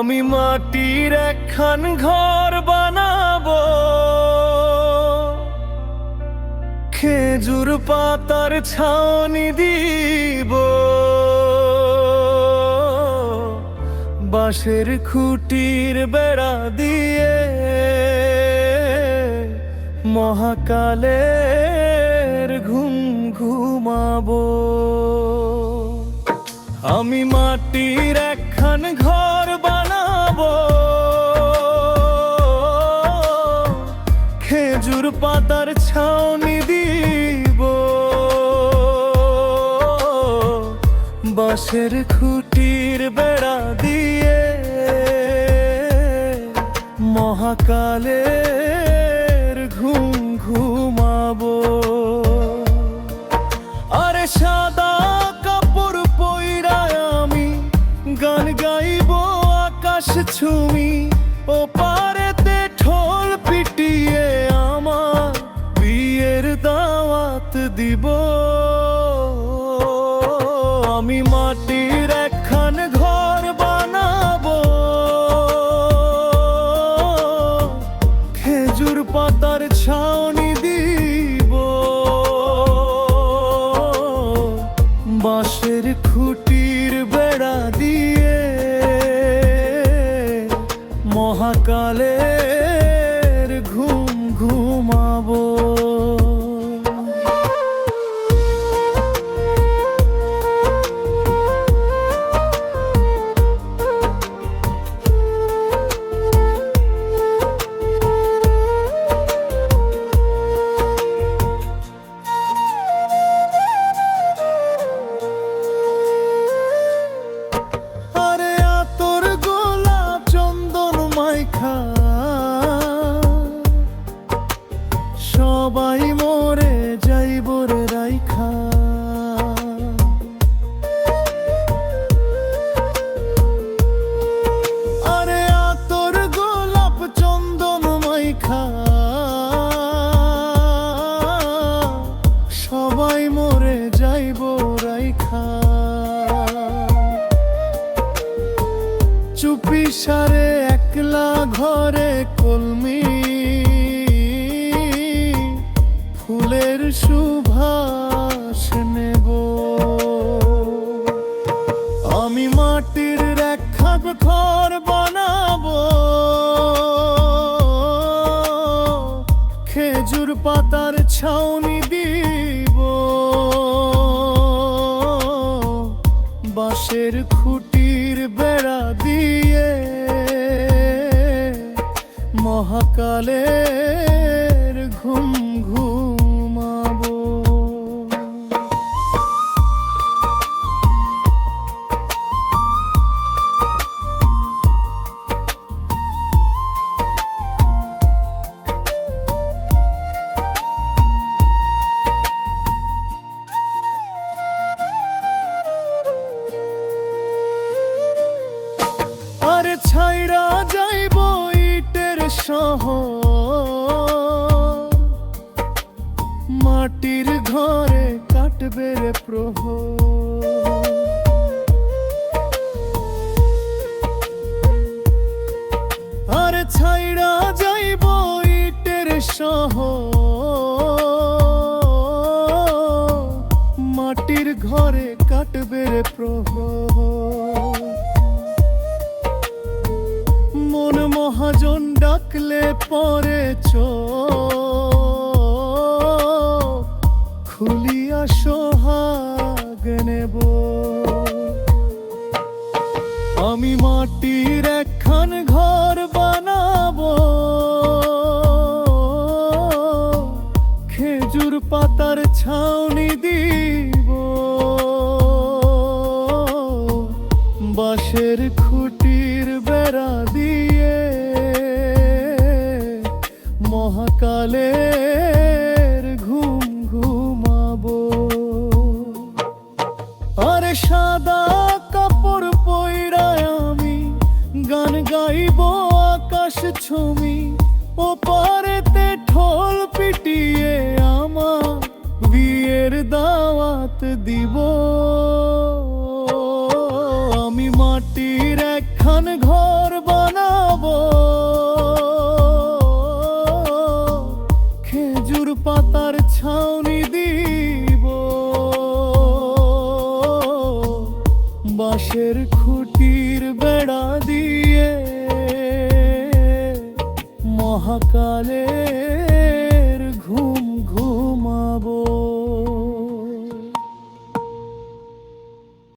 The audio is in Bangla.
আমি মাটির একখান ঘর বানাবো, খেজুর পাতার ছাউনি দিব, বাঁশের খুঁটির বেড়া দিয়ে মহাকালের ঘুম ঘুমাবো। আমি মাটির একখান ঘর বানাবো, খেজুর পাতার ছাউনি দিব, বাঁশের খুঁটির বেড়া দিয়ে মহাকালের ঘুম ঘুমাবো। আরে সাদা কাপড় পইরা আমি গান গাইবো আকাশ ছুমি, ও পারেতে ঢোল পিটিয়ে আমার বিয়ের দাওয়াত দিব। আমি মাটির একখান ঘর বানাবো, খেজুর পাতার ছাউনি দিব, বাঁশের খুঁটির বেড়া দিয়ে মহাকালের ঘুম ঘুমাবো। সবাই মরে যাইব রে রাইখা, আরে আতর গোলাপ চন্দন মাইখা সবাই মরে যাইব রাইখা। চুপি সারে একলা ঘরে কলমি ফুলের সুভাষ নেব। আমি মাটির একখান ঘর বানাবো, খেজুর পাতার ছাউনি দিব, বাঁশের খুঁটির বেড়া দিয়ে মহাকালের ঘুম ঘুমাবো। আরে ছাইরা যাইব ইটের শহর, মাটির ঘরে কাটবে রে প্রহর। আরে ছাইরা যাইব ইটের শহর, মাটির ঘরে কাটবে রে প্রহর। মন মহাজন ডাকলে পরে চোখ খুলিয়া সোহাগ নেব। আমি মাটির একখান ঘর বানাবো, খেজুর পাতার ছাউনি দিব, বাঁশের খুঁটির বেড়া দিয়ে মহাকালের ঘুম ঘুমাবো। আরে সাদা কাপড় পইরা আমি গান গাইবো আকাশ ছুমি, ও পারেতে ঢোল পিটিয়ে আমার বিয়ের দাওয়াত দিব। আমি মাটির একখান ঘর পাতার ছাউনি দিব, বাঁশের খুঁটির বেড়া দিয়ে মহাকালের ঘুম ঘুমাবো।